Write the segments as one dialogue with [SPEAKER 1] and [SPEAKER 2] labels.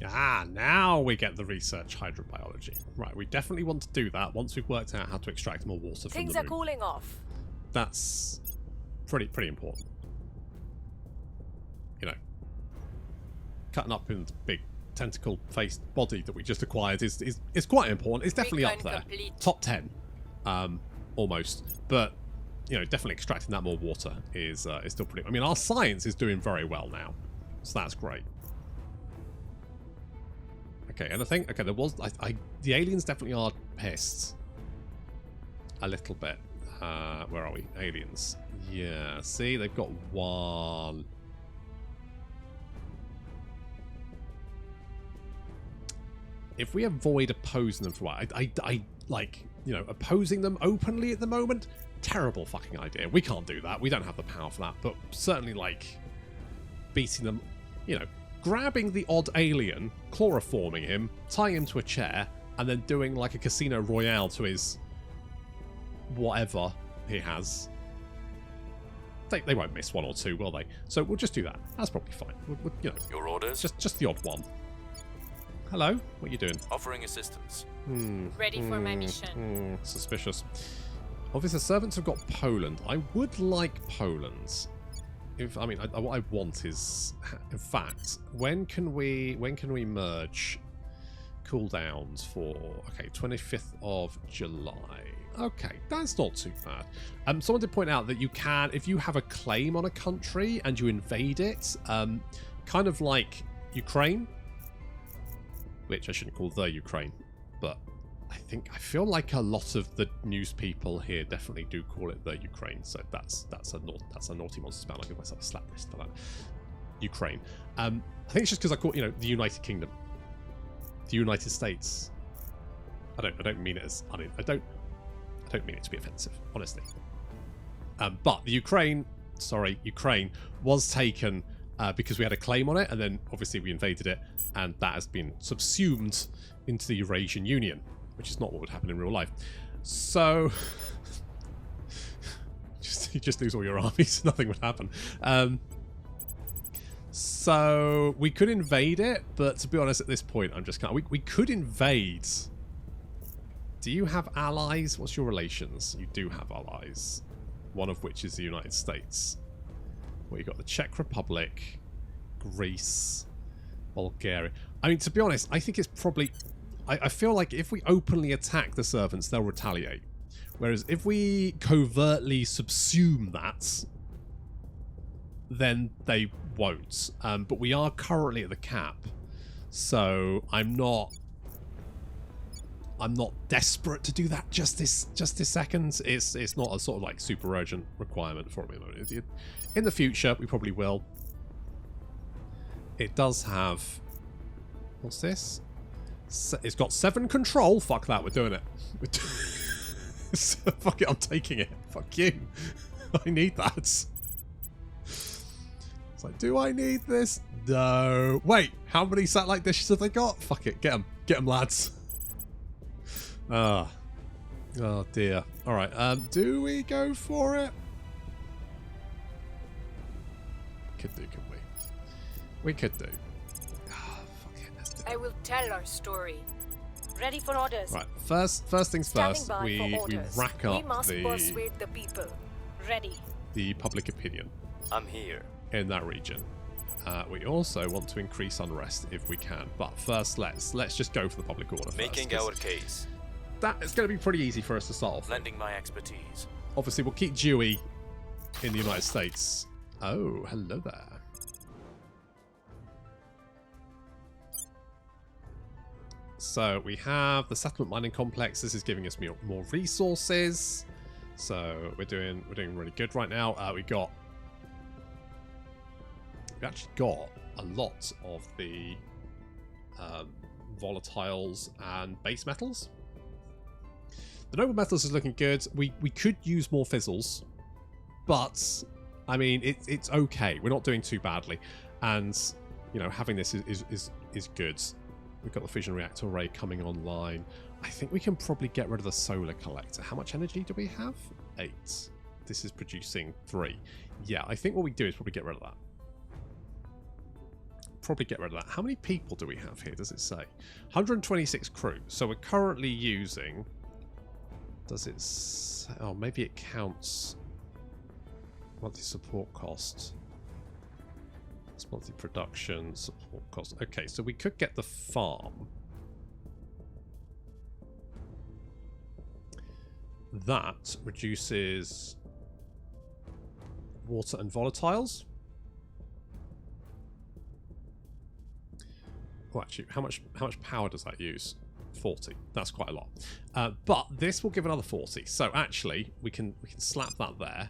[SPEAKER 1] Ah, now we get the research hydrobiology. Right, we definitely want to do that once we've worked out how to extract more water from the moon.
[SPEAKER 2] Things are cooling off.
[SPEAKER 1] That's pretty important. You know, cutting up in the big tentacle-faced body that we just acquired is quite important. It's definitely up there.
[SPEAKER 2] Complete.
[SPEAKER 1] Top 10, almost. But, you know, definitely extracting that more water is still pretty... I mean, our science is doing very well now, so that's great. Okay, and I think... Okay, there was... the aliens definitely are pissed. A little bit. Where are we? Aliens. Yeah, see? They've got one... If we avoid opposing them for a while... I like, you know, opposing them openly at the moment? Terrible fucking idea. We can't do that. We don't have the power for that. But certainly, like, beating them... You know, grabbing the odd alien, chloroforming him, tying him to a chair, and then doing, like, a Casino Royale to his... whatever he has. They won't miss one or two, will they? So we'll just do that. That's probably fine. We'll, you know,
[SPEAKER 3] Your orders?
[SPEAKER 1] just the odd one. Hello? What are you doing?
[SPEAKER 3] Offering assistance.
[SPEAKER 2] Ready for my mission.
[SPEAKER 1] Suspicious. Obviously, the servants have got Poland. I would like Poland. I mean, what I want is, in fact, when can we merge cooldowns for? Okay, 25th of July. Okay, that's not too bad. Someone did point out that you can, if you have a claim on a country and you invade it, kind of like Ukraine, which I shouldn't call the Ukraine, but I feel like a lot of the news people here definitely do call it the Ukraine. So that's a naughty monster spell. I'll give myself a slap wrist for that. Ukraine. I think it's just because I call, you know, the United Kingdom, the United States. I don't mean it as I don't mean it to be offensive, honestly. But the Ukraine was taken because we had a claim on it, and then obviously we invaded it, and that has been subsumed into the Eurasian Union, which is not what would happen in real life. So, you just lose all your armies, nothing would happen. So we could invade it, but to be honest, at this point, I'm just kind of... We could invade. Do you have allies? What's your relations? You do have allies. One of which is the United States. Well, you've got the Czech Republic, Greece, Bulgaria. I mean, to be honest, I think it's probably... I feel like if we openly attack the servants, they'll retaliate. Whereas if we covertly subsume that, then they won't. But we are currently at the cap. So I'm not desperate to do that just this second. It's not a sort of like super urgent requirement for me. In the future, we probably will. It does have... What's this? It's got 7 control. Fuck that, we're doing it. Fuck it, I'm taking it. Fuck you. I need that. It's like, do I need this? No. Wait, how many satellite dishes have they got? Fuck it, get them. Get them, lads. Oh dear. Alright, do we go for it? Could do, could we? We could do. Fuck it, let's do it.
[SPEAKER 2] I will tell our story. Ready for orders.
[SPEAKER 1] Right, first things first, we rack up
[SPEAKER 2] we must persuade the people. Ready.
[SPEAKER 1] the public opinion
[SPEAKER 3] I'm here.
[SPEAKER 1] in that region. We also want to increase unrest if we can, but first let's just go for the public order
[SPEAKER 3] Making
[SPEAKER 1] first.
[SPEAKER 3] our case.
[SPEAKER 1] That is going to be pretty easy for us to solve.
[SPEAKER 3] Lending my expertise.
[SPEAKER 1] Obviously, we'll keep Dewey in the United States. Oh, hello there. So we have the settlement mining complex. This is giving us more resources. So we're doing really good right now. We actually got a lot of the volatiles and base metals. The noble metals is looking good. We could use more fizzles, but I mean it's okay. We're not doing too badly, and you know having this is good. We've got the fission reactor array coming online. I think we can probably get rid of the solar collector. How much energy do we have? 8. This is producing 3. Yeah, I think what we do is probably get rid of that. probably get rid of that. How many people do we have here? Does it say? 126 crew. So we're currently using... Does it say... Oh, maybe it counts... Monthly support cost. It's monthly production, support cost. Okay, so we could get the farm. That reduces water and volatiles. Oh, actually, how much power does that use? 40. That's quite a lot. But this will give another 40. So actually, we can slap that there.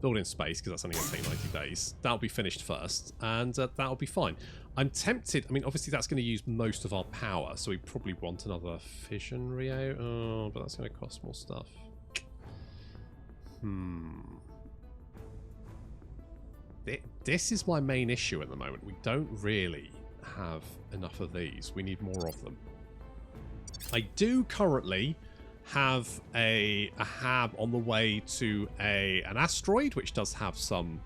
[SPEAKER 1] Building space, because that's only going to take 90 days. That'll be finished first, and that'll be fine. I'm tempted. I mean, obviously that's going to use most of our power, so we probably want another fission Rio. Oh, but that's going to cost more stuff. This is my main issue at the moment. We don't really have enough of these. We need more of them. I do currently have a hab on the way to an asteroid, which does have some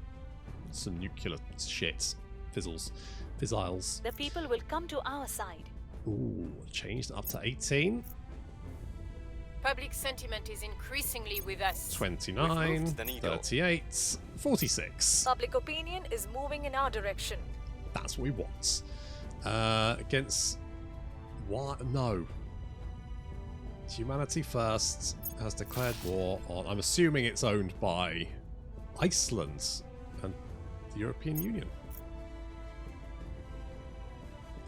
[SPEAKER 1] nuclear shit, fizzles.
[SPEAKER 2] The people will come to our side.
[SPEAKER 1] Ooh, changed up to 18.
[SPEAKER 2] Public sentiment is increasingly with us.
[SPEAKER 1] 29,
[SPEAKER 3] moved the needle.
[SPEAKER 1] 38, 46.
[SPEAKER 2] Public opinion is moving in our direction.
[SPEAKER 1] That's what we want. Against what? No. Humanity First has declared war on... I'm assuming it's owned by Iceland and the European Union.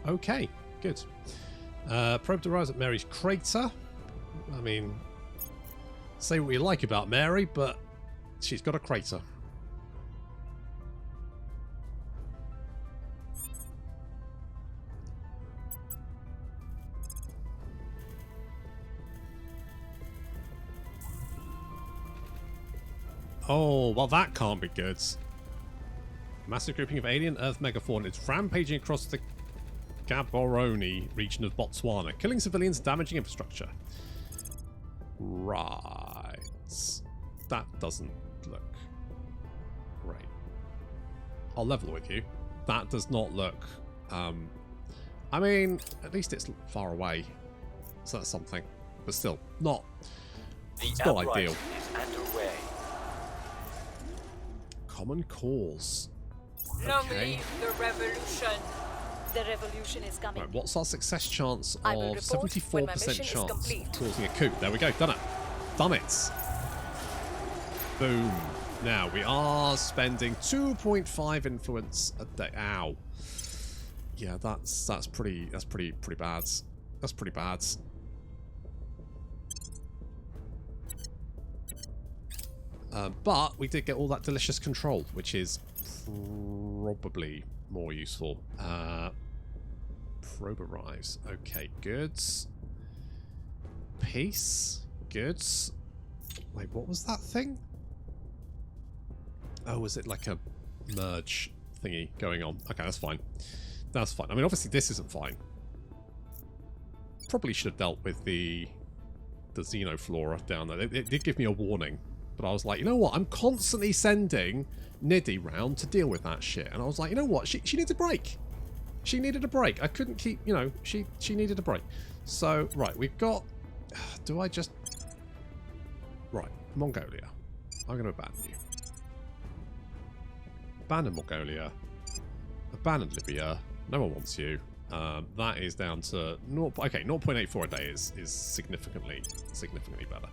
[SPEAKER 1] Okay, good. Probe arrives at Mary's crater. I mean, say what you like about Mary, but she's got a crater. Oh, well that can't be good. Massive grouping of alien Earth megafauna is rampaging across the Gaborone region of Botswana, killing civilians, damaging infrastructure. Right. That doesn't look great. I'll level with you. That does not look... I mean, at least it's far away. So that's something. But still, not... It's not ideal.
[SPEAKER 3] Is underway.
[SPEAKER 1] Common cause.
[SPEAKER 2] Long
[SPEAKER 1] Okay.
[SPEAKER 2] live the revolution. The revolution is coming.
[SPEAKER 1] Right, what's our success chance
[SPEAKER 2] I will
[SPEAKER 1] of
[SPEAKER 2] report when my
[SPEAKER 1] 74%
[SPEAKER 2] mission is
[SPEAKER 1] chance
[SPEAKER 2] complete.
[SPEAKER 1] of causing a coup? There we go, done it. Done it. Boom. Now we are spending 2.5 influence a day. Ow. Yeah, that's pretty bad. That's pretty bad. But we did get all that delicious control, which is probably more useful. Probe arrives. Okay, goods. Peace. Goods. Wait, what was that thing? Oh, was it like a merge thingy going on? Okay, that's fine. That's fine. I mean, obviously this isn't fine. Probably should have dealt with the xenoflora down there. It did give me a warning. But I was like, you know what? I'm constantly sending Niddy round to deal with that shit. And I was like, you know what? She needs a break. She needed a break. I couldn't keep, you know, she needed a break. So, right, we've got... Do I just... Right, Mongolia. I'm going to abandon you. Abandon Mongolia. Abandon Libya. No one wants you. That is down to... 0.84 a day is significantly better.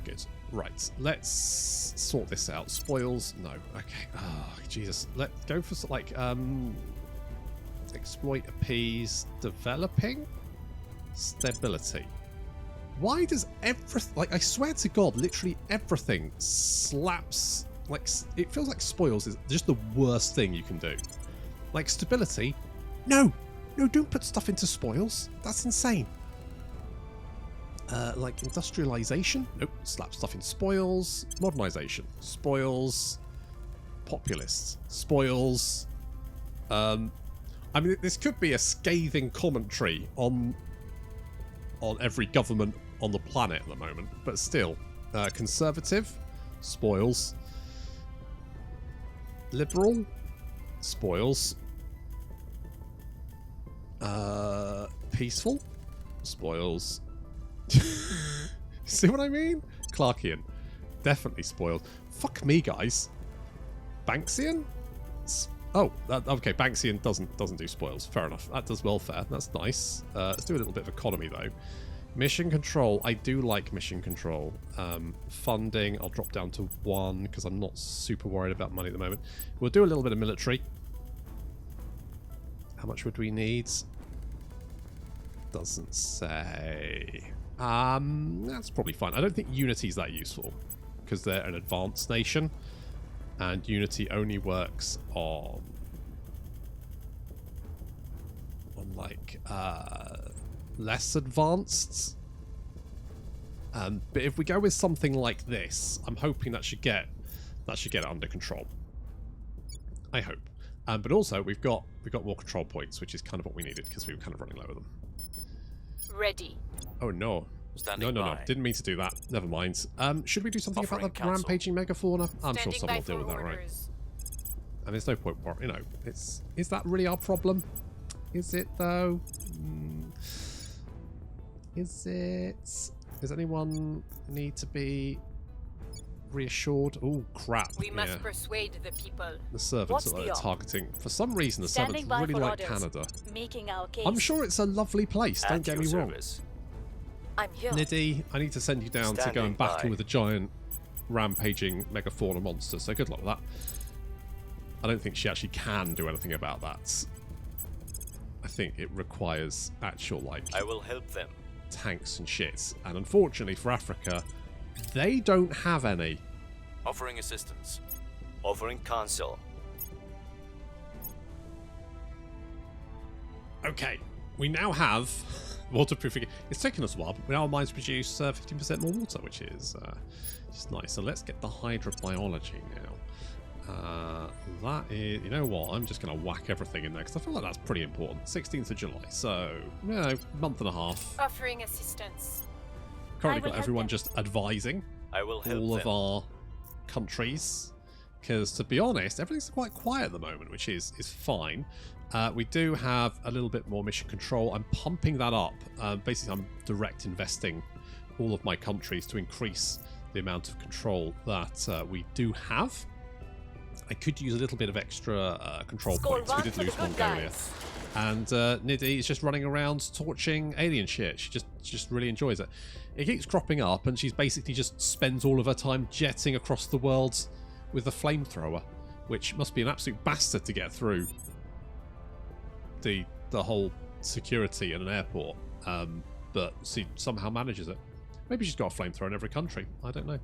[SPEAKER 1] Good. Right, let's sort this out. Spoils? No. Okay. Oh, Jesus. Let's go for, like, exploit, appease, developing, stability. Why does everything... Like, I swear to God, literally everything slaps... Like, it feels like spoils is just the worst thing you can do. Like, stability? No! No, don't put stuff into spoils. That's insane. Like industrialization? Nope. Slap stuff in spoils. Modernization. Spoils. Populists. Spoils. I mean, this could be a scathing commentary on every government on the planet at the moment, but still. Conservative. Spoils. Liberal. Spoils. Peaceful? Spoils. See what I mean? Clarkian. Definitely spoiled. Fuck me, guys. Banksian? Okay. Banksian doesn't do spoils. Fair enough. That does welfare. That's nice. Let's do a little bit of economy though. Mission control. I do like mission control. Funding. I'll drop down to 1 because I'm not super worried about money at the moment. We'll do a little bit of military. How much would we need? Doesn't say. That's probably fine. I don't think Unity's that useful because they're an advanced nation. And Unity only works on like less advanced. But if we go with something like this, I'm hoping that should get it under control. I hope. But also we've got more control points, which is kind of what we needed because we were kind of running low with them.
[SPEAKER 2] Ready.
[SPEAKER 1] Oh no. No. Didn't mean to do that. Never mind. Should we do something about the rampaging megafauna? I'm sure someone will deal with that, right? And there's no point, you know, is that really our problem? Is it, though? Is it? Does anyone need to be reassured? Oh, crap.
[SPEAKER 2] We must persuade the people.
[SPEAKER 1] The servants that they're targeting. For some reason, the servants really like Canada.
[SPEAKER 4] Making our case.
[SPEAKER 1] I'm sure it's a lovely place, don't get me wrong.
[SPEAKER 4] I'm here.
[SPEAKER 1] Nidhi, I need to send you down to go and battle with a giant rampaging megafauna monster, so good luck with that. I don't think she actually can do anything about that. I think it requires actual, like,
[SPEAKER 3] I will help them.
[SPEAKER 1] Tanks and shit. And unfortunately for Africa, they don't have any.
[SPEAKER 3] Offering assistance. Offering counsel.
[SPEAKER 1] Okay, we now have waterproofing. It's taken us a while, but now our mines produce 15% more water, which is just nice. So let's get the hydrobiology now. That is, you know what, I'm just going to whack everything in there because I feel like that's pretty important. 16th of July, so, you know, month and a half.
[SPEAKER 2] Offering assistance.
[SPEAKER 1] Currently got everyone just advising
[SPEAKER 3] I will help
[SPEAKER 1] all
[SPEAKER 3] them.
[SPEAKER 1] of our countries because, to be honest, everything's quite quiet at the moment, which is fine. We do have a little bit more mission control. I'm pumping that up. Basically, I'm direct investing all of my countries to increase the amount of control that we do have. I could use a little bit of extra control points. We did lose Mongolia. And Nidhi is just running around torching alien shit. She just really enjoys it. It keeps cropping up, and she's basically just spends all of her time jetting across the world with a flamethrower, which must be an absolute bastard to get through the whole security in an airport. But she somehow manages it. Maybe she's got a flamethrower in every country. I don't know.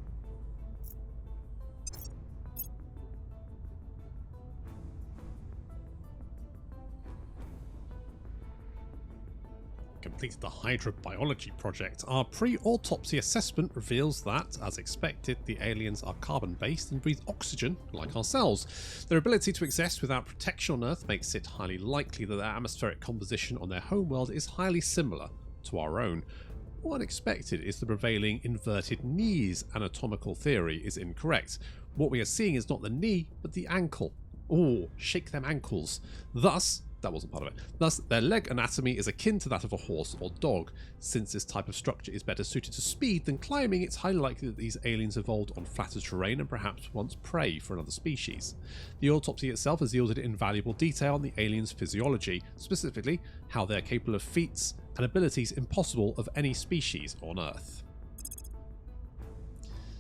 [SPEAKER 1] Completed the hydrobiology project. Our pre-autopsy assessment reveals that, as expected, the aliens are carbon-based and breathe oxygen like ourselves. Their ability to exist without protection on Earth makes it highly likely that their atmospheric composition on their homeworld is highly similar to our own. What unexpected is the prevailing inverted knees anatomical theory is incorrect. What we are seeing is not the knee, but the ankle. Oh, shake them ankles. Thus, that wasn't part of it. Thus, their leg anatomy is akin to that of a horse or dog. Since this type of structure is better suited to speed than climbing, it's highly likely that these aliens evolved on flatter terrain and perhaps once prey for another species. The autopsy itself has yielded invaluable detail on the aliens' physiology, specifically how they are capable of feats and abilities impossible of any species on Earth.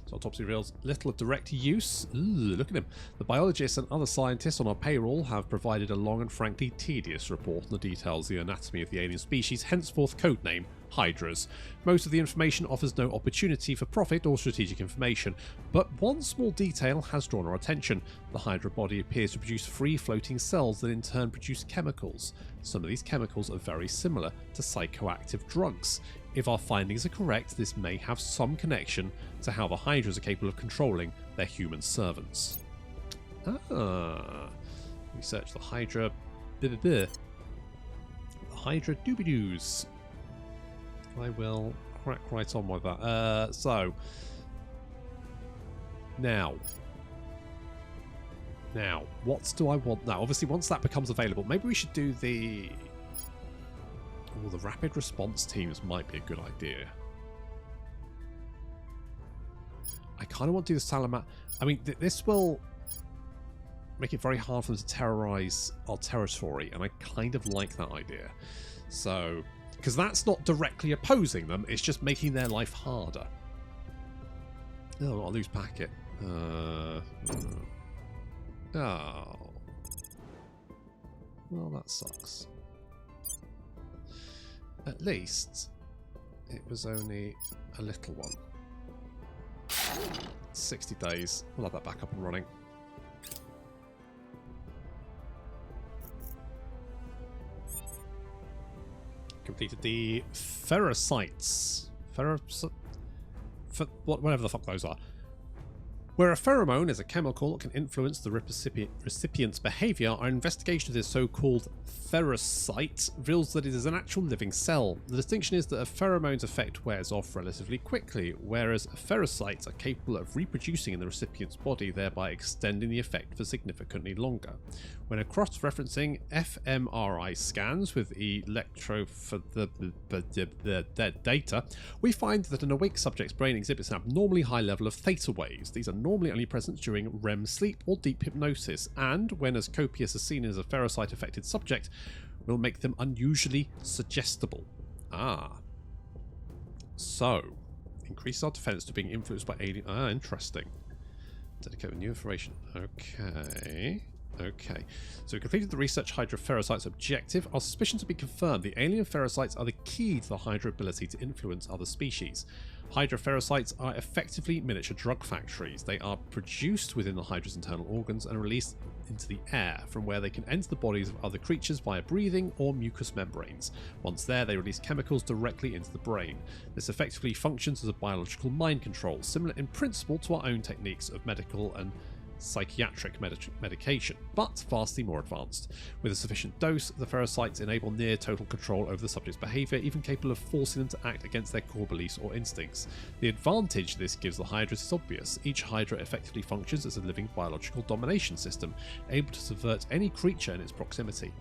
[SPEAKER 1] So autopsy reveals little of direct use. Ooh, look at him. The biologists and other scientists on our payroll have provided a long and frankly tedious report on the details of the anatomy of the alien species, henceforth codename Hydras. Most of the information offers no opportunity for profit or strategic information, but one small detail has drawn our attention. The Hydra body appears to produce free-floating cells that in turn produce chemicals. Some of these chemicals are very similar to psychoactive drugs. If our findings are correct, this may have some connection to how the Hydras are capable of controlling their human servants. Research the Hydra. The Hydra doobidoos. I will crack right on with that. So, now, what do I want now? Obviously, once that becomes available, maybe we should do the Oh, the rapid response teams might be a good idea. I kind of want to do the Salamat. I mean, this will make it very hard for them to terrorize our territory, and I kind of like that idea. So, because that's not directly opposing them, it's just making their life harder. Oh, I'll lose packet. Oh. Well, that sucks. At least it was only a little one. 60 days. We'll have that back up and running. Completed the ferrosites. Whatever the fuck those are. Where a pheromone is a chemical that can influence the recipient's behaviour, our investigation of this so-called ferrosite reveals that it is an actual living cell. The distinction is that a pheromone's effect wears off relatively quickly, whereas ferrosites are capable of reproducing in the recipient's body, thereby extending the effect for significantly longer. When cross-referencing fMRI scans with electro for the data, we find that an awake subject's brain exhibits an abnormally high level of theta waves. These are normally only present during REM sleep or deep hypnosis, and when as copious as seen as a ferrosite-affected subject, will make them unusually suggestible. So, increases our defense to being influenced by alien... interesting. Dedicate with new information. Okay, so we completed the research Hydra ferrosites objective. Our suspicions have been confirmed. The alien ferrosites are the key to the Hydra ability to influence other species. Hydra ferrosites are effectively miniature drug factories. They are produced within the Hydra's internal organs and released into the air, from where they can enter the bodies of other creatures via breathing or mucous membranes. Once there, they release chemicals directly into the brain. This effectively functions as a biological mind control, similar in principle to our own techniques of medical and psychiatric medication, but vastly more advanced. With a sufficient dose, the ferrosites enable near total control over the subject's behaviour, even capable of forcing them to act against their core beliefs or instincts. The advantage this gives the Hydras is obvious. Each Hydra effectively functions as a living biological domination system, able to subvert any creature in its proximity.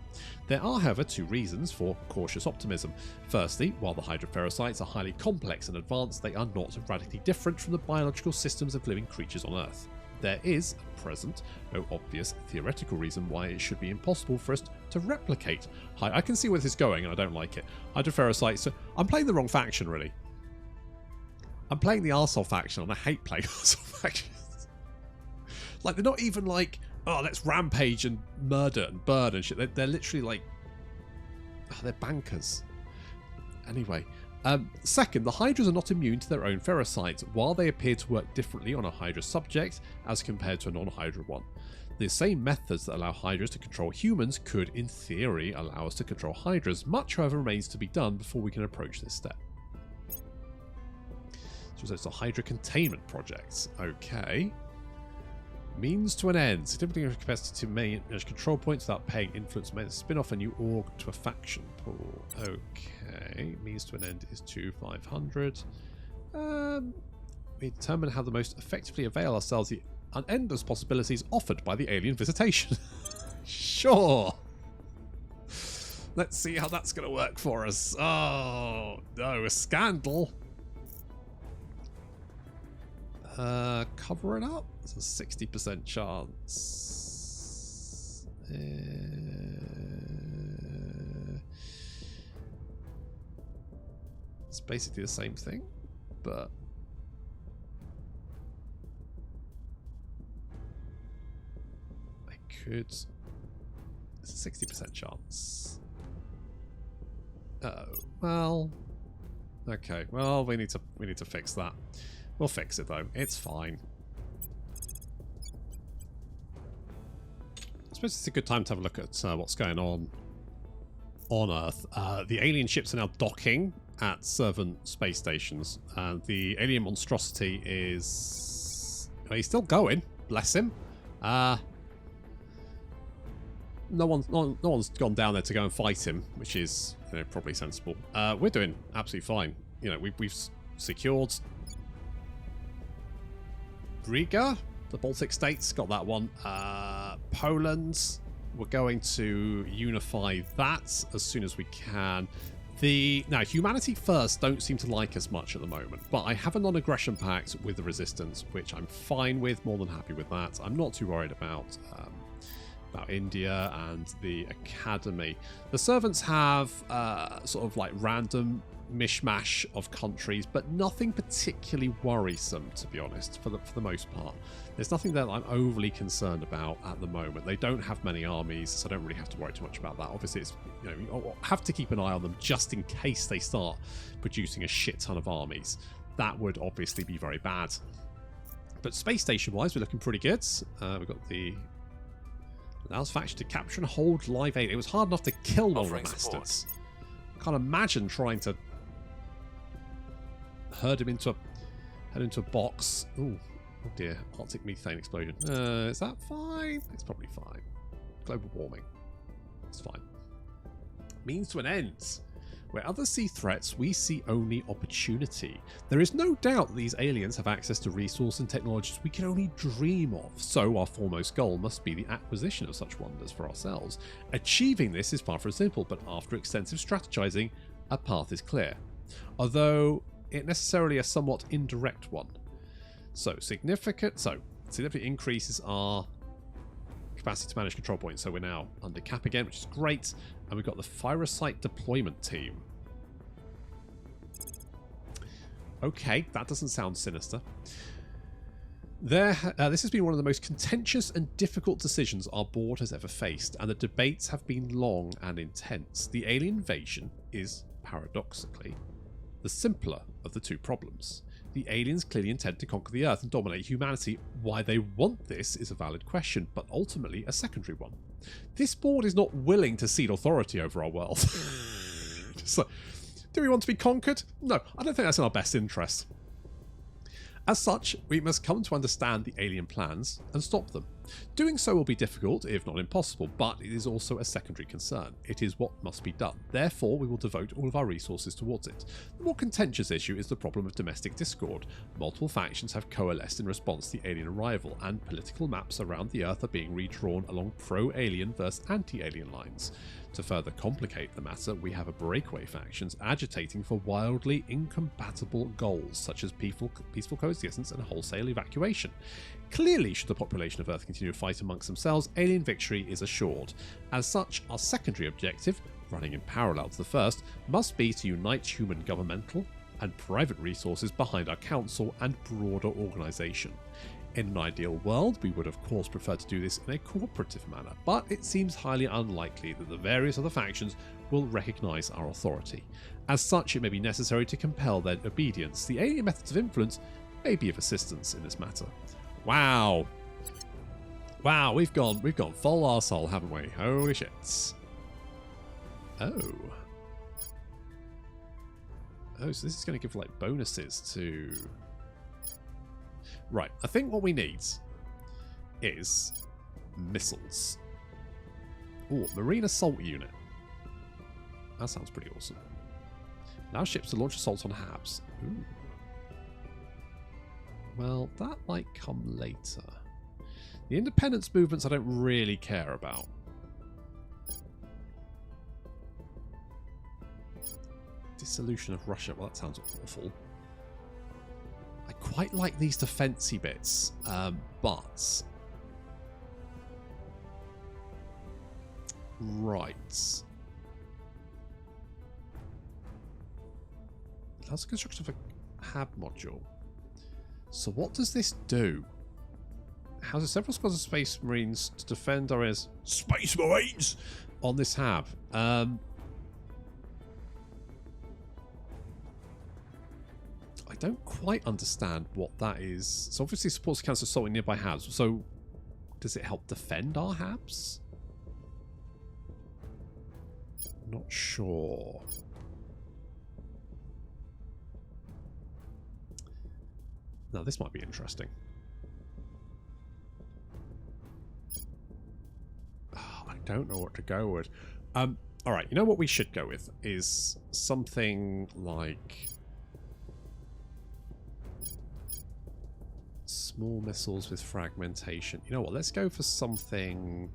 [SPEAKER 1] There are, however, two reasons for cautious optimism. Firstly, while the Hydra ferrosites are highly complex and advanced, they are not radically different from the biological systems of living creatures on Earth. There is, at present, no obvious theoretical reason why it should be impossible for us to replicate. I can see where this is going, and I don't like it. Hydroferrosites. So I'm playing the wrong faction, really. I'm playing the arsehole faction, and I hate playing arsehole factions. Like, they're not even like, oh, let's rampage and murder and burn and shit. They're literally like, they're bankers. Anyway. Second, the Hydras are not immune to their own ferrosites, while they appear to work differently on a Hydra subject as compared to a non-Hydra one. The same methods that allow Hydras to control humans could, in theory, allow us to control Hydras. Much, however, remains to be done before we can approach this step. So it's a Hydra containment project. Okay. Means to an end. Significant capacity to manage control points without paying influence. Spin off a new org to a faction pool. Okay. Means to an end is 2,500. We determine how to most effectively avail ourselves the endless possibilities offered by the alien visitation. Sure. Let's see how that's going to work for us. Oh, no, a scandal. Cover it up. It's a 60% chance. It's basically the same thing, but I could. It's a 60% chance. Oh well. Okay. Well, we need to fix that. We'll fix it though. It's fine. I suppose it's a good time to have a look at what's going on Earth. The alien ships are now docking at servant space stations. The alien monstrosity is... he's still going. Bless him. No one's gone down there to go and fight him, which is probably sensible. We're doing absolutely fine. We've secured Riga, the Baltic states, got that one. Poland, we're going to unify that as soon as we can. Now, Humanity First don't seem to like us much at the moment, but I have a non-aggression pact with the Resistance, which I'm fine with, more than happy with that. I'm not too worried about India and the Academy. The Servants have sort of like random mishmash of countries, but nothing particularly worrisome, to be honest, for the most part. There's nothing that I'm overly concerned about at the moment. They don't have many armies, so I don't really have to worry too much about that. Obviously, it's, you know, you have to keep an eye on them just in case they start producing a shit ton of armies. That would obviously be very bad. But space station wise, we're looking pretty good. We've got the allows faction to capture and hold live aid. It was hard enough to kill one of the bastards. Can't imagine trying to herd him into a box. Ooh, oh dear, Arctic methane explosion. Is that fine? It's probably fine. Global warming. It's fine. Means to an end. Where others see threats, we see only opportunity. There is no doubt that these aliens have access to resources and technologies we can only dream of, so our foremost goal must be the acquisition of such wonders for ourselves. Achieving this is far from simple, but after extensive strategizing, a path is clear. Although it necessarily a somewhat indirect one. So significant increases our capacity to manage control points. So we're now under cap again, which is great. And we've got the Phyrosite deployment team. Okay, that doesn't sound sinister. This has been one of the most contentious and difficult decisions our board has ever faced, and the debates have been long and intense. The alien invasion is, paradoxically, the simpler of the two problems. The aliens clearly intend to conquer the Earth and dominate humanity. Why they want this is a valid question, but ultimately a secondary one. This board is not willing to cede authority over our world. So, do we want to be conquered? No, I don't think that's in our best interest. As such, we must come to understand the alien plans and stop them. Doing so will be difficult, if not impossible, but it is also a secondary concern. It is what must be done. Therefore, we will devote all of our resources towards it. The more contentious issue is the problem of domestic discord. Multiple factions have coalesced in response to the alien arrival, and political maps around the Earth are being redrawn along pro-alien versus anti-alien lines. To further complicate the matter, we have a breakaway factions agitating for wildly incompatible goals, such as peaceful coexistence and wholesale evacuation. Clearly, should the population of Earth continue to fight amongst themselves, alien victory is assured. As such, our secondary objective, running in parallel to the first, must be to unite human governmental and private resources behind our council and broader organisation. In an ideal world, we would of course prefer to do this in a cooperative manner, but it seems highly unlikely that the various other factions will recognise our authority. As such, it may be necessary to compel their obedience. The alien methods of influence may be of assistance in this matter. Wow. Wow, we've gone full arsehole, haven't we? Holy shit. Oh, so this is going to give like bonuses to... Right, I think what we need is missiles. Oh, Marine Assault Unit. That sounds pretty awesome. Allow ships to launch assaults on HABs. Ooh. Well, that might come later. The independence movements I don't really care about. Dissolution of Russia. Well, that sounds awful. I quite like these defensy bits, but... Right. That's the construction of a HAB module. So what does this do? Houses several squads of Space Marines to defend our areas. Space Marines! On this HAB. I don't quite understand what that is. So obviously supports cancer assaulting nearby HABs. So does it help defend our HABs? Not sure. Now this might be interesting. Oh, I don't know what to go with. Alright, you know what we should go with is something like small missiles with fragmentation. You know what, let's go for something...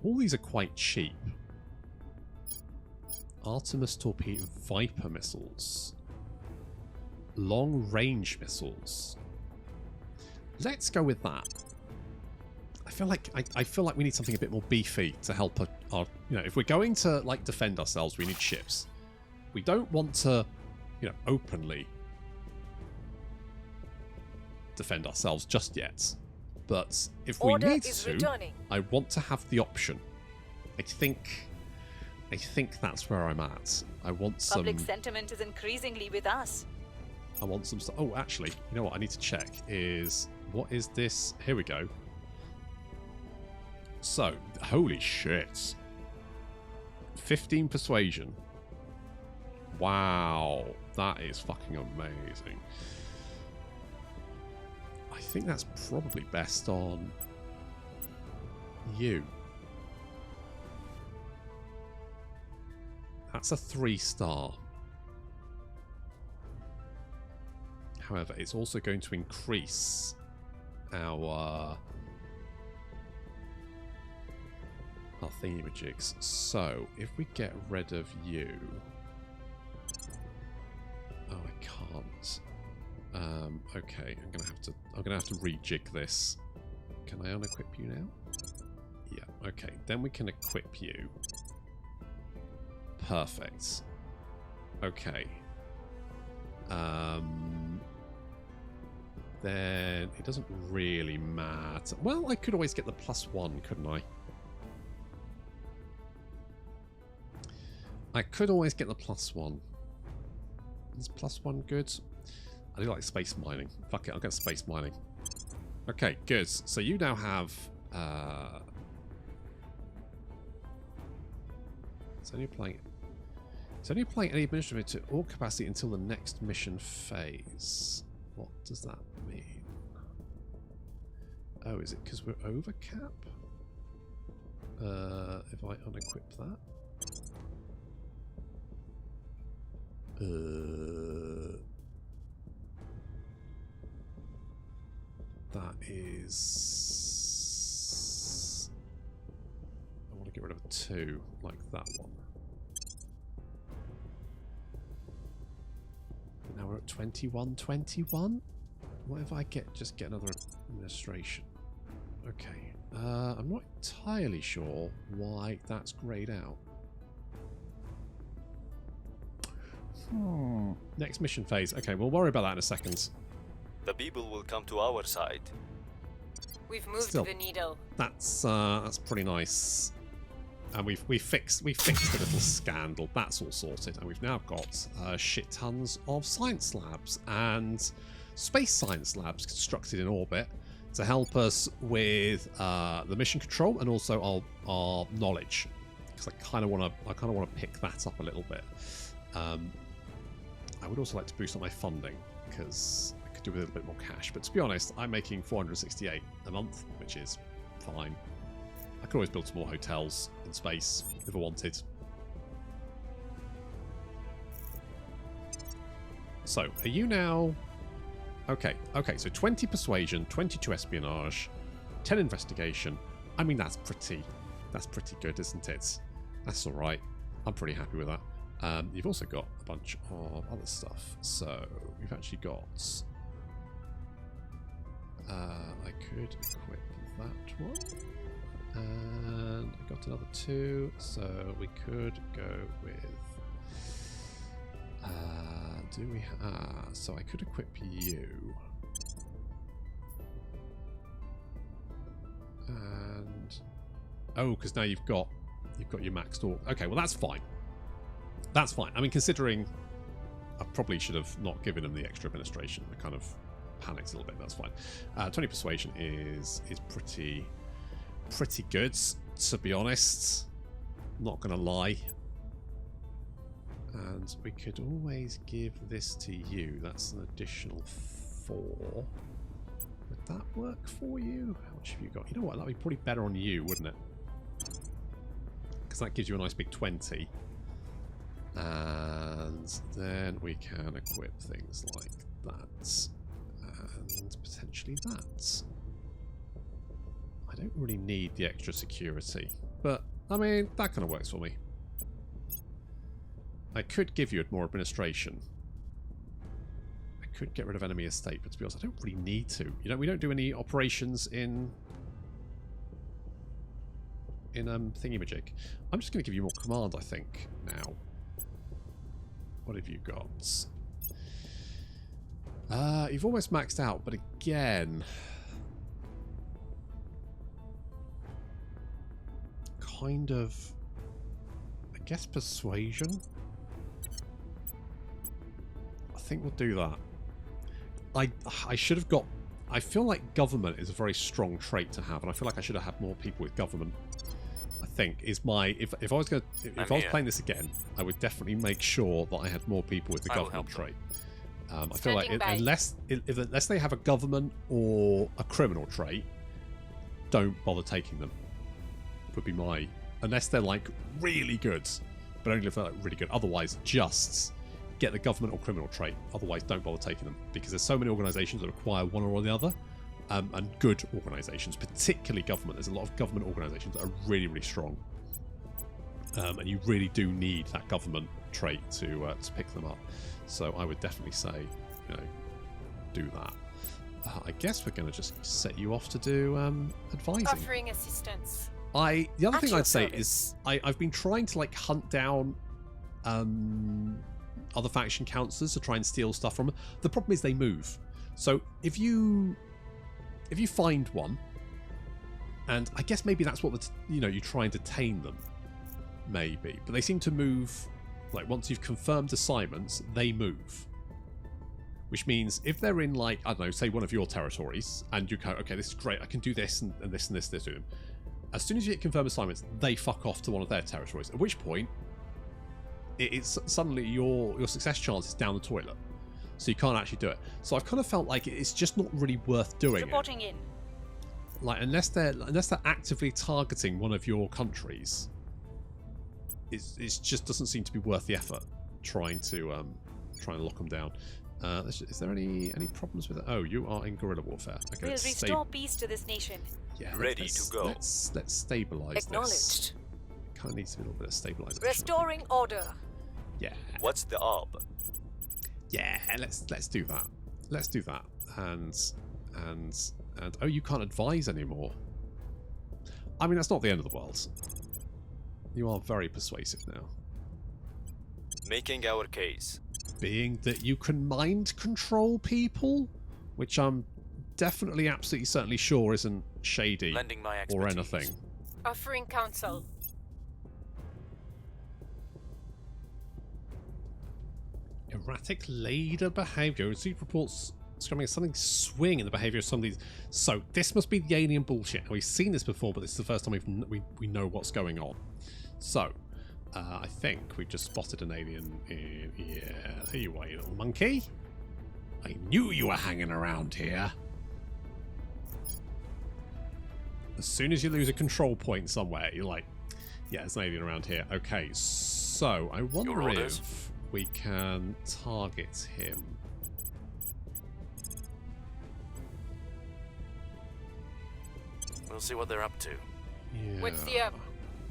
[SPEAKER 1] All these are quite cheap. Artemis torpedo, Viper missiles, long range missiles. Let's go with that. I feel like we need something a bit more beefy to help our you know, if we're going to like defend ourselves, we need ships. We don't want to, you know, openly defend ourselves just yet. But if we need to, I want to have the option. I think that's where I'm at. I want some...
[SPEAKER 4] Public sentiment is increasingly with us.
[SPEAKER 1] I want some stuff. Oh, actually, you know what I need to check is... What is this? Here we go. So, holy shit. 15 persuasion. Wow. That is fucking amazing. I think that's probably best on you. That's a 3-star. However, it's also going to increase our thingamajigs. So, if we get rid of you... Oh, I can't. Okay, I'm gonna have to rejig this. Can I unequip you now? Yeah, okay. Then we can equip you. Perfect. Okay. Then it doesn't really matter. Well, I could always get the +1, couldn't I? I could always get the +1. Is +1 good? I do like space mining. Fuck it, I'll get space mining. Okay, good. So you now have... It's only applying any administrative to all capacity until the next mission phase. What does that mean? Oh, is it because we're over cap? If I unequip that? That is... I want to get rid of a 2, like that one. But now we're at 21. What if I just get another administration? Okay. I'm not entirely sure why that's grayed out. Next mission phase. Okay, we'll worry about that in a second.
[SPEAKER 3] The people will come to our side.
[SPEAKER 2] We've moved
[SPEAKER 1] Still,
[SPEAKER 2] the needle.
[SPEAKER 1] That's pretty nice. And we fixed the little scandal. That's all sorted. And we've now got shit tons of science labs and space science labs constructed in orbit to help us with the mission control and also our knowledge. Because I kind of want to pick that up a little bit. I would also like to boost up my funding because I could do with a little bit more cash. But to be honest, I'm making 468 a month, which is fine. I could always build some more hotels in space if I wanted. So, are you now... Okay, so 20 persuasion, 22 espionage, 10 investigation. I mean, that's pretty good, isn't it? That's alright. I'm pretty happy with that. You've also got a bunch of other stuff. So, we've actually got... I could equip that one. And I got another 2, so we could go with... do we have... so I could equip you. And... oh, because now you've got your maxed orc. Okay, well that's fine. That's fine. I mean, considering I probably should have not given him the extra administration. I kind of panicked a little bit. That's fine. 20 persuasion is pretty good, to be honest. Not gonna lie. And we could always give this to you. That's an additional 4. Would that work for you? How much have you got? You know what? That'd be probably better on you, wouldn't it? Because that gives you a nice big 20. And then we can equip things like that. And potentially that. I don't really need the extra security. But, I mean, that kind of works for me. I could give you more administration. I could get rid of enemy estate, but to be honest, I don't really need to. You know, we don't do any operations in thingamajig. I'm just going to give you more command, I think, now. What have you got? You've almost maxed out, but again... kind of... I guess persuasion? I think we'll do that. I should have got... I feel like government is a very strong trait to have, and I feel like I should have had more people with government. I think is my... If I was going to... If I was playing this again, I would definitely make sure that I had more people with the government trait. I feel like unless they have a government or a criminal trait, don't bother taking them. Would be my... Unless they're like really good, but only if they're like really good. Otherwise, just get the government or criminal trait. Otherwise, don't bother taking them, because there's so many organisations that require one or the other, and good organisations, particularly government. There's a lot of government organisations that are really, really strong, and you really do need that government trait to pick them up. So I would definitely say, you know, do that. I guess we're going to just set you off to do advising.
[SPEAKER 2] Offering assistance.
[SPEAKER 1] The other thing I'd say is I've been trying to like hunt down other faction councillors to try and steal stuff from them. The problem is they move. So if you find one, and I guess maybe that's what you try and detain them, maybe. But they seem to move, like once you've confirmed assignments, they move. Which means if they're in like, I don't know, say one of your territories, and you go, okay, this is great, I can do this and this and this to them. As soon as you get confirmed assignments, they fuck off to one of their territories. At which point, it's suddenly your success chance is down the toilet, so you can't actually do it. So I've kind of felt like it's just not really worth doing.
[SPEAKER 4] Reporting in.
[SPEAKER 1] Like unless they're actively targeting one of your countries, it just doesn't seem to be worth the effort trying to lock them down. Is there any problems with it? Oh, you are in guerrilla warfare. Okay,
[SPEAKER 4] we'll restore peace to this nation.
[SPEAKER 3] Yeah, ready to go.
[SPEAKER 1] Let's stabilize
[SPEAKER 4] Acknowledged.
[SPEAKER 1] this. Kind of needs a little bit of stabilization.
[SPEAKER 4] Restoring order.
[SPEAKER 1] Yeah.
[SPEAKER 3] What's the ob?
[SPEAKER 1] Yeah, let's do that. Let's do that. And oh, you can't advise anymore. I mean, that's not the end of the world. You are very persuasive now.
[SPEAKER 3] Making our case.
[SPEAKER 1] Being that you can mind control people, which I'm definitely, absolutely, certainly sure isn't shady
[SPEAKER 3] Lending my
[SPEAKER 1] or
[SPEAKER 3] expertise.
[SPEAKER 1] anything.
[SPEAKER 2] Offering counsel.
[SPEAKER 1] Erratic leader behaviour. Received reports describing something swing in the behaviour of some of these. So this must be the alien bullshit. Now, we've seen this before, but this is the first time we know what's going on. So I think we've just spotted an alien. Yeah, there you are, you little monkey. I knew you were hanging around here. As soon as you lose a control point somewhere, you're like, yeah, there's an alien around here. Okay, so I wonder if we can target him.
[SPEAKER 3] We'll see what they're up to.
[SPEAKER 1] Yeah.
[SPEAKER 2] What's the up?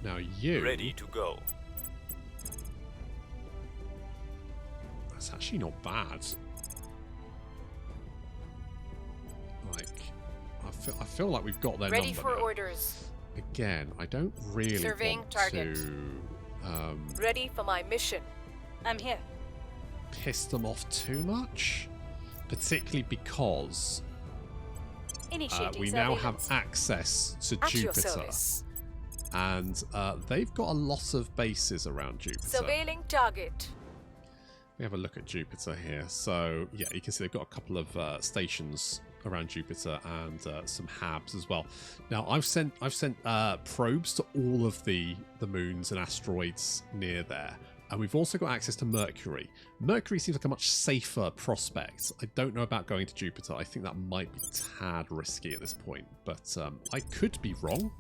[SPEAKER 1] Now you...
[SPEAKER 3] Ready to go.
[SPEAKER 1] That's actually not bad. Like, I feel like we've got their
[SPEAKER 2] Ready
[SPEAKER 1] number
[SPEAKER 2] for
[SPEAKER 1] now.
[SPEAKER 2] orders.
[SPEAKER 1] Again, I don't really
[SPEAKER 2] Surveying
[SPEAKER 1] want
[SPEAKER 2] target.
[SPEAKER 1] to
[SPEAKER 4] Ready for my mission. I'm here.
[SPEAKER 1] piss them off too much, particularly because
[SPEAKER 4] Initiating
[SPEAKER 1] we now have
[SPEAKER 4] surveillance.
[SPEAKER 1] access to
[SPEAKER 4] At your
[SPEAKER 1] Jupiter,
[SPEAKER 4] service.
[SPEAKER 1] and they've got a lot of bases around Jupiter.
[SPEAKER 4] Surveilling target.
[SPEAKER 1] We have a look at Jupiter here. So yeah, you can see they've got a couple of stations around Jupiter and some HABs as well. Now I've sent probes to all of the moons and asteroids near there, and we've also got access to Mercury. Mercury seems like a much safer prospect. I don't know about going to Jupiter. I think that might be a tad risky at this point, but I could be wrong.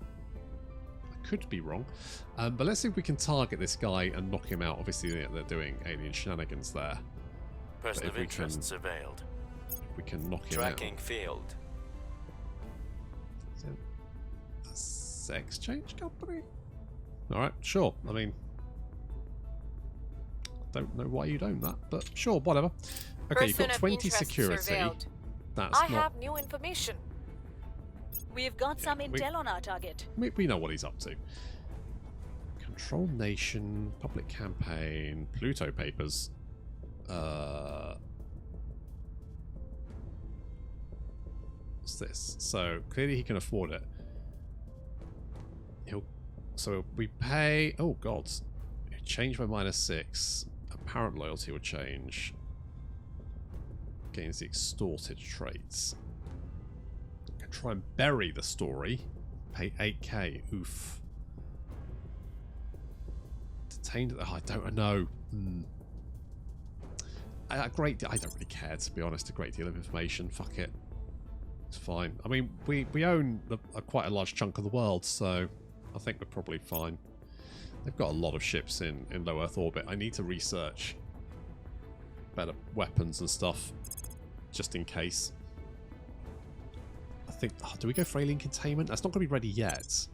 [SPEAKER 1] But let's see if we can target this guy and knock him out. Obviously they're doing alien shenanigans there.
[SPEAKER 3] Person
[SPEAKER 1] if
[SPEAKER 3] of
[SPEAKER 1] we
[SPEAKER 3] interest
[SPEAKER 1] can-
[SPEAKER 3] surveilled.
[SPEAKER 1] We can knock him out.
[SPEAKER 3] Tracking failed.
[SPEAKER 1] Is it a sex change company? Alright, sure. I mean, don't know why you'd own that, but sure, whatever. Okay, you've
[SPEAKER 2] Person
[SPEAKER 1] got
[SPEAKER 2] of
[SPEAKER 1] 20
[SPEAKER 2] interest
[SPEAKER 1] security.
[SPEAKER 2] surveilled.
[SPEAKER 1] That's
[SPEAKER 4] I
[SPEAKER 1] not...
[SPEAKER 4] have new information. We've got some intel on our target.
[SPEAKER 1] We know what he's up to. Control Nation, Public Campaign, Pluto Papers. What's this? So, clearly he can afford it. So we pay... Oh, God. Change by -6. Apparent loyalty will change. Gains the extorted traits. Can try and bury the story. Pay 8k. Oof. Detained... Oh, I don't know. I don't really care, to be honest. A great deal of information. Fuck it. It's fine. I mean, we own quite a large chunk of the world, so I think we're probably fine. They've got a lot of ships in low Earth orbit. I need to research better weapons and stuff, just in case. I think... Oh, do we go for alien containment? That's not going to be ready yet,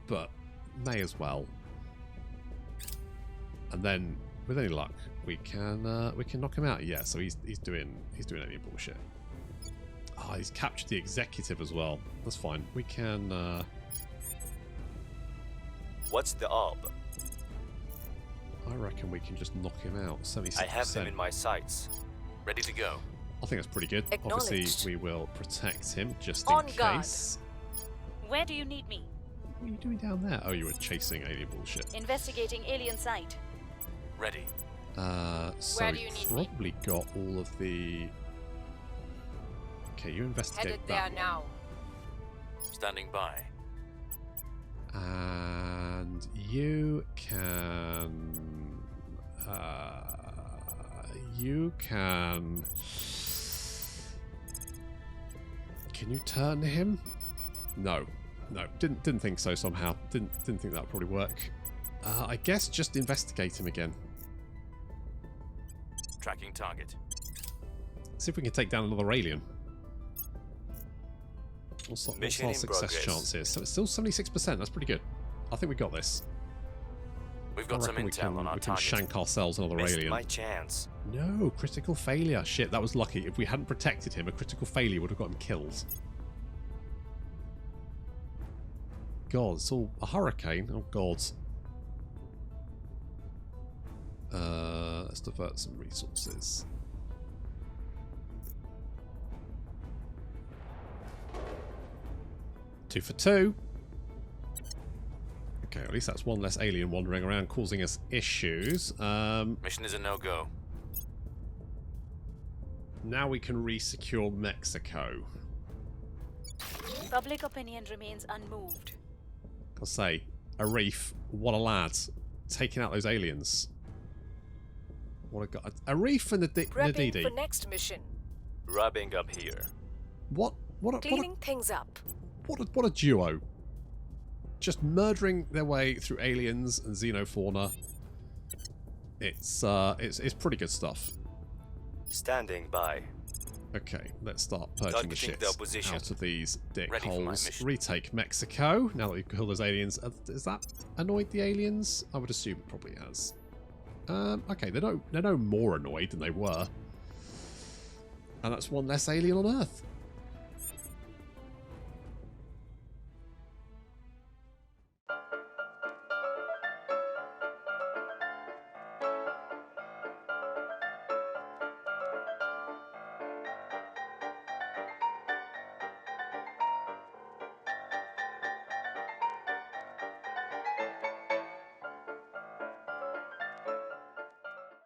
[SPEAKER 1] but may as well. And then, with any luck, we can knock him out. Yeah, so he's doing alien bullshit. Oh, he's captured the executive as well. That's fine. We can...
[SPEAKER 3] What's the ob?
[SPEAKER 1] I reckon we can just knock him out. 76%.
[SPEAKER 3] I have them in my sights. Ready to go.
[SPEAKER 1] I think that's pretty good.
[SPEAKER 4] Acknowledged.
[SPEAKER 1] Obviously, we will protect him just
[SPEAKER 4] On
[SPEAKER 1] in
[SPEAKER 4] guard.
[SPEAKER 1] case.
[SPEAKER 4] Where do you need me?
[SPEAKER 1] What are you doing down there? Oh, you were chasing alien bullshit.
[SPEAKER 4] Investigating alien site.
[SPEAKER 3] Ready.
[SPEAKER 1] So
[SPEAKER 2] Where do you
[SPEAKER 1] we've
[SPEAKER 2] need me?
[SPEAKER 1] probably got all of the... Okay, you investigate
[SPEAKER 2] Headed
[SPEAKER 1] that
[SPEAKER 2] there now.
[SPEAKER 3] Standing by.
[SPEAKER 1] And you can... you can... Can you turn him? No. No, didn't think so somehow. Didn't think that would probably work. I guess just investigate him again.
[SPEAKER 3] Tracking target.
[SPEAKER 1] See if we can take down another alien. What's
[SPEAKER 3] Mission
[SPEAKER 1] our
[SPEAKER 3] in
[SPEAKER 1] success
[SPEAKER 3] progress.
[SPEAKER 1] chances? So it's still 76%. That's pretty good. I think we got this.
[SPEAKER 3] We've
[SPEAKER 1] I
[SPEAKER 3] got some
[SPEAKER 1] reckon we
[SPEAKER 3] intel on our
[SPEAKER 1] we can
[SPEAKER 3] target.
[SPEAKER 1] shank ourselves another
[SPEAKER 3] Missed
[SPEAKER 1] alien.
[SPEAKER 3] my chance.
[SPEAKER 1] No, critical failure. Shit, that was lucky. If we hadn't protected him, a critical failure would have got him killed. God, it's all a hurricane. Oh, God. Let's divert some resources. Two for two. Okay, at least that's one less alien wandering around causing us issues.
[SPEAKER 3] Mission is a no-go.
[SPEAKER 1] Now we can re-secure Mexico.
[SPEAKER 4] Public opinion remains unmoved.
[SPEAKER 1] I'll say, Arif, what a lad. Taking out those aliens. What a guy. Arif and the
[SPEAKER 4] Prepping
[SPEAKER 1] Nadidi.
[SPEAKER 4] for next mission.
[SPEAKER 3] Wrapping up here.
[SPEAKER 1] What
[SPEAKER 4] Cleaning things up.
[SPEAKER 1] what a duo. Just murdering their way through aliens and xenofauna. It's pretty good stuff.
[SPEAKER 3] Standing by.
[SPEAKER 1] Okay, let's start purging the
[SPEAKER 3] Targeting
[SPEAKER 1] shit
[SPEAKER 3] their position.
[SPEAKER 1] out of these
[SPEAKER 3] Ready for my
[SPEAKER 1] dickholes.
[SPEAKER 3] mission.
[SPEAKER 1] Retake Mexico. Now that we've killed those aliens, has that annoyed the aliens? I would assume it probably has. Okay, they're no more annoyed than they were. And that's one less alien on Earth.